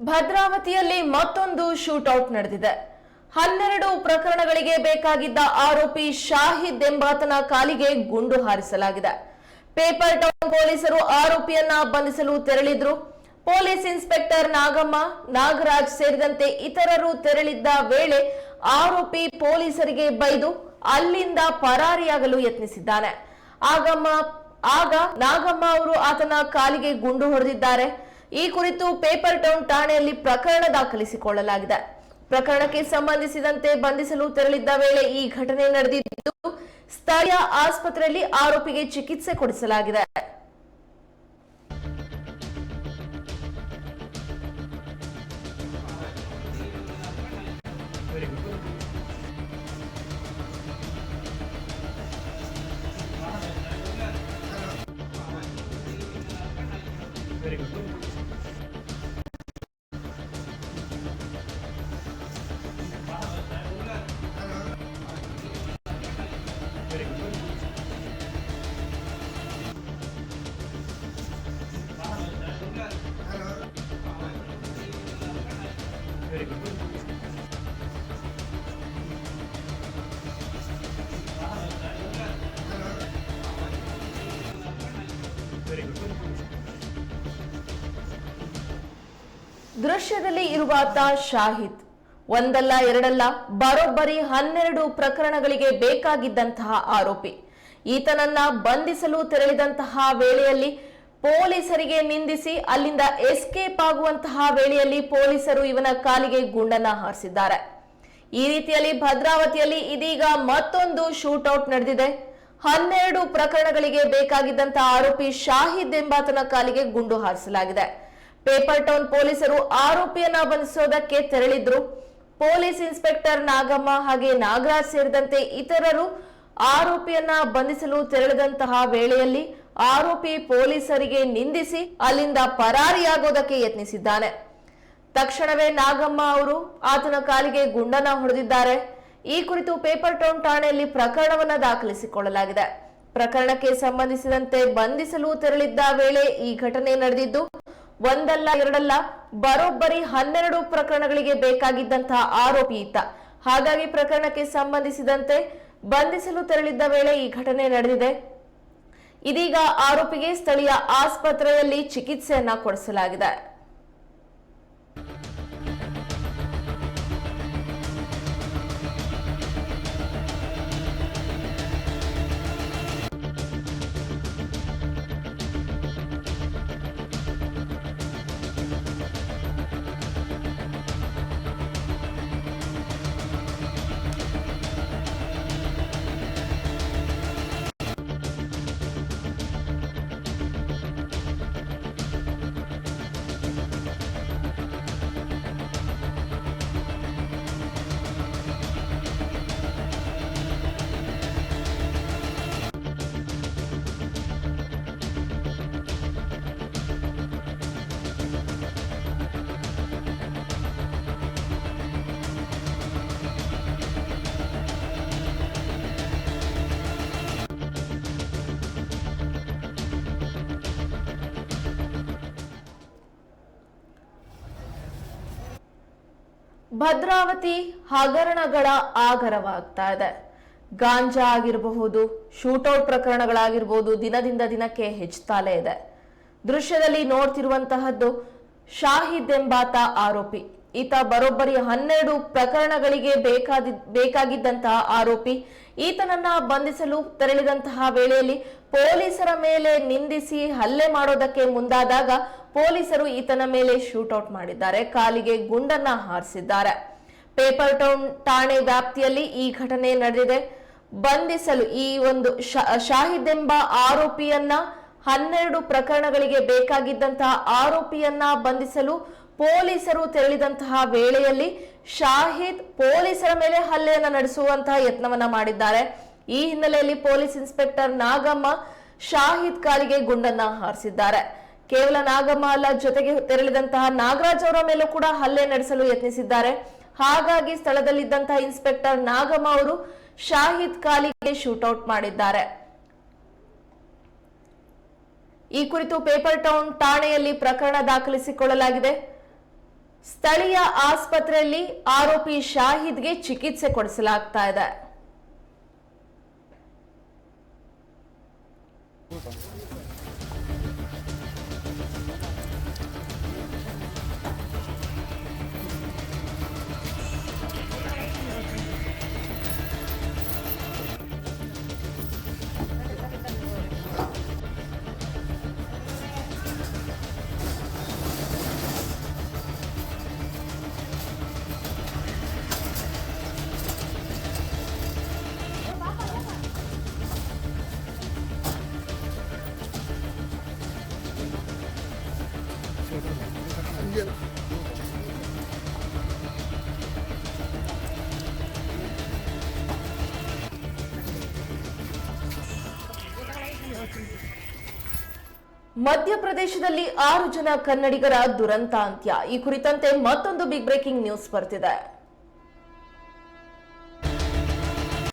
ಭದ್ರಾವತಿಯಲ್ಲಿ ಮತ್ತೊಂದು ಶೂಟೌಟ್ ನಡೆದಿದೆ. 12 ಪ್ರಕರಣಗಳಿಗೆ ಬೇಕಾಗಿದ್ದ ಆರೋಪಿ ಶಾಹಿದ್ ಎಂಬಾತನ ಕಾಲಿಗೆ ಗುಂಡು ಹಾರಿಸಲಾಗಿದೆ. ಪೇಪರ್ ಟೌನ್ ಪೊಲೀಸರು ಆರೋಪಿಯನ್ನ ಬಂಧಿಸಲು ತೆರಳಿದ್ರು. ಪೊಲೀಸ್ ಇನ್ಸ್ಪೆಕ್ಟರ್ ನಾಗಮ್ಮ, ನಾಗರಾಜ್ ಸೇರಿದಂತೆ ಇತರರು ತೆರಳಿದ್ದ ವೇಳೆ ಆರೋಪಿ ಪೊಲೀಸರಿಗೆ ಬೈದು ಅಲ್ಲಿಂದ ಪರಾರಿಯಾಗಲು ಯತ್ನಿಸಿದ್ದಾನೆ. ಆಗ ನಾಗಮ್ಮ ಅವರು ಆತನ ಕಾಲಿಗೆ ಗುಂಡು ಹೊಡೆದಿದ್ದಾರೆ. ಈ ಕುರಿತು ಪೇಪರ್ ಟೌನ್ ಠಾಣೆಯಲ್ಲಿ ಪ್ರಕರಣ ದಾಖಲಿಸಿಕೊಳ್ಳಲಾಗಿದೆ. ಪ್ರಕರಣಕ್ಕೆ ಸಂಬಂಧಿಸಿದಂತೆ ಬಂಧಿಸಲು ತೆರಳಿದ್ದ ವೇಳೆ ಈ ಘಟನೆ ನಡೆದಿದ್ದು, ಸ್ಥಳೀಯ ಆಸ್ಪತ್ರೆಯಲ್ಲಿ ಆರೋಪಿಗೆ ಚಿಕಿತ್ಸೆ ಕೊಡಿಸಲಾಗಿದೆ. ದೃಶ್ಯದಲ್ಲಿ ಇರುವಾತ ಶಾಹಿದ್ ಒಂದಲ್ಲ ಎರಡಲ್ಲ ಬರೋಬ್ಬರಿ 12 ಪ್ರಕರಣಗಳಿಗೆ ಬೇಕಾಗಿದ್ದಂತಹ ಆರೋಪಿ. ಈತನನ್ನ ಬಂಧಿಸಲು ತೆರಳಿದಂತಹ ವೇಳೆಯಲ್ಲಿ ಪೊಲೀಸರಿಗೆ ನಿಂದಿಸಿ ಅಲ್ಲಿಂದ ಎಸ್ಕೇಪ್ ಆಗುವಂತಹ ವೇಳೆಯಲ್ಲಿ ಪೊಲೀಸರು ಇವನ ಕಾಲಿಗೆ ಗುಂಡನ್ನ ಹಾರಿಸಿದ್ದಾರೆ. ಈ ರೀತಿಯಲ್ಲಿ ಭದ್ರಾವತಿಯಲ್ಲಿ ಇದೀಗ ಮತ್ತೊಂದು ಶೂಟೌಟ್ ನಡೆದಿದೆ. 12 ಪ್ರಕರಣಗಳಿಗೆ ಬೇಕಾಗಿದ್ದಂತಹ ಆರೋಪಿ ಶಾಹಿದ್ ಎಂಬಾತನ ಕಾಲಿಗೆ ಗುಂಡು ಹಾರಿಸಲಾಗಿದೆ. ಪೇಪರ್ ಟೌನ್ ಪೊಲೀಸರು ಆರೋಪಿಯನ್ನ ಬಂಧಿಸೋದಕ್ಕೆ ತೆರಳಿದ್ರು. ಪೊಲೀಸ್ ಇನ್ಸ್ಪೆಕ್ಟರ್ ನಾಗಮ್ಮ ಹಾಗೆ ನಾಗರಾಜ್ ಸೇರಿದಂತೆ ಇತರರು ಆರೋಪಿಯನ್ನ ಬಂಧಿಸಲು ತೆರಳಿದಂತಹ ವೇಳೆಯಲ್ಲಿ ಆರೋಪಿ ಪೊಲೀಸರಿಗೆ ನಿಂದಿಸಿ ಅಲ್ಲಿಂದ ಪರಾರಿಯಾಗೋದಕ್ಕೆ ಯತ್ನಿಸಿದ್ದಾನೆ. ತಕ್ಷಣವೇ ನಾಗಮ್ಮ ಅವರು ಆತನ ಕಾಲಿಗೆ ಗುಂಡನ್ನ ಹೊಡೆದಿದ್ದಾರೆ. ಈ ಕುರಿತು ಪೇಪರ್ ಟೌನ್ ಠಾಣೆಯಲ್ಲಿ ಪ್ರಕರಣವನ್ನ ದಾಖಲಿಸಿಕೊಳ್ಳಲಾಗಿದೆ. ಪ್ರಕರಣಕ್ಕೆ ಸಂಬಂಧಿಸಿದಂತೆ ಬಂಧಿಸಲು ತೆರಳಿದ್ದ ವೇಳೆ ಈ ಘಟನೆ ನಡೆದಿದ್ದು, ಒಂದಲ್ಲ ಎರಡಲ್ಲ ಬರೋಬ್ಬರಿ 12 ಪ್ರಕರಣಗಳಿಗೆ ಬೇಕಾಗಿದ್ದಂತಹ ಆರೋಪಿ ಈತ. ಹಾಗಾಗಿ ಪ್ರಕರಣಕ್ಕೆ ಸಂಬಂಧಿಸಿದಂತೆ ಬಂಧಿಸಲು ತೆರಳಿದ್ದ ವೇಳೆ ಈ ಘಟನೆ ನಡೆದಿದೆ. ಇದೀಗ ಆರೋಪಿಗೆ ಸ್ಥಳೀಯ ಆಸ್ಪತ್ರೆಯಲ್ಲಿ ಚಿಕಿತ್ಸೆಯನ್ನ ಕೊಡಿಸಲಾಗಿದೆ. ಭದ್ರಾವತಿ ಹಗರಣಗಳ ಆಗರವಾಗ್ತಾ ಇದೆ. ಗಾಂಜಾ ಆಗಿರಬಹುದು, ಶೂಟೌಟ್ ಪ್ರಕರಣಗಳಾಗಿರ್ಬೋದು, ದಿನದಿಂದ ದಿನಕ್ಕೆ ಹೆಚ್ಚುತ್ತಲೇ ಇದೆ. ದೃಶ್ಯದಲ್ಲಿ ನೋಡ್ತಿರುವಂತಹದ್ದು ಶಾಹಿದ್ ಎಂಬಾತ ಆರೋಪಿ. ಈತ ಬರೋಬ್ಬರಿ 12 ಪ್ರಕರಣಗಳಿಗೆ ಬೇಕಾಗಿದ್ದಂತಹ ಆರೋಪಿ. ಈತನನ್ನ ಬಂಧಿಸಲು ತೆರಳಿದಂತಹ ವೇಳೆಯಲ್ಲಿ ಪೊಲೀಸರ ಮೇಲೆ ನಿಂದಿಸಿ ಹಲ್ಲೆ ಮಾಡೋದಕ್ಕೆ ಮುಂದಾದಾಗ ಪೊಲೀಸರು ಈತನ ಮೇಲೆ ಶೂಟೌಟ್ ಮಾಡಿದ್ದಾರೆ, ಕಾಲಿಗೆ ಗುಂಡನ್ನ ಹಾರಿಸಿದ್ದಾರೆ. ಪೇಪರ್ ಟೌನ್ ಠಾಣೆ ವ್ಯಾಪ್ತಿಯಲ್ಲಿ ಈ ಘಟನೆ ನಡೆದಿದೆ. ಬಂಧಿಸಲು ಈ ಒಂದು ಶಾಹಿದ್ ಎಂಬ ಆರೋಪಿಯನ್ನ 12 ಪ್ರಕರಣಗಳಿಗೆ ಬೇಕಾಗಿದ್ದಂತಹ ಆರೋಪಿಯನ್ನ ಬಂಧಿಸಲು ಪೊಲೀಸರು ತೆರಳಿದಂತಹ ವೇಳೆಯಲ್ಲಿ ಶಾಹಿದ್ ಪೊಲೀಸರ ಮೇಲೆ ಹಲ್ಲೆಯನ್ನ ನಡೆಸುವಂತಹ ಯತ್ನವನ್ನ ಮಾಡಿದ್ದಾರೆ. ಈ ಹಿನ್ನೆಲೆಯಲ್ಲಿ ಪೊಲೀಸ್ ಇನ್ಸ್ಪೆಕ್ಟರ್ ನಾಗಮ್ಮ ಶಾಹಿದ್ ಕಾಲಿಗೆ ಗುಂಡನ್ನ ಹಾರಿಸಿದ್ದಾರೆ. ಕೇವಲ ನಾಗಮ್ಮ ಅಲ್ಲ, ಜೊತೆಗೆ ತೆರಳಿದಂತಹ ನಾಗರಾಜ್ ಅವರ ಮೇಲೂ ಕೂಡ ಹಲ್ಲೆ ನಡೆಸಲು ಯತ್ನಿಸಿದ್ದಾರೆ. ಹಾಗಾಗಿ ಸ್ಥಳದಲ್ಲಿದ್ದಂತಹ ಇನ್ಸ್ಪೆಕ್ಟರ್ ನಾಗಮ್ಮ ಅವರು ಶಾಹಿದ್ ಕಾಲಿಗೆ ಶೂಟೌಟ್ ಮಾಡಿದ್ದಾರೆ. ಈ ಕುರಿತು ಪೇಪರ್ ಟೌನ್ ಠಾಣೆಯಲ್ಲಿ ಪ್ರಕರಣ ದಾಖಲಿಸಿಕೊಳ್ಳಲಾಗಿದೆ. ಸ್ಥಳೀಯ ಆಸ್ಪತ್ರೆಯಲ್ಲಿ ಆರೋಪಿ ಶಾಹಿದ್ಗೆ ಚಿಕಿತ್ಸೆ ಕೊಡಿಸಲಾಗ್ತಾ ಇದೆ. ಮಧ್ಯಪ್ರದೇಶದಲ್ಲಿ 6 ಜನ ಕನ್ನಡಿಗರ ದುರಂತ ಅಂತ್ಯ. ಈ ಕುರಿತಂತೆ ಮತ್ತೊಂದು ಬಿಗ್ ಬ್ರೇಕಿಂಗ್ ನ್ಯೂಸ್ ಬರ್ತಿದೆ.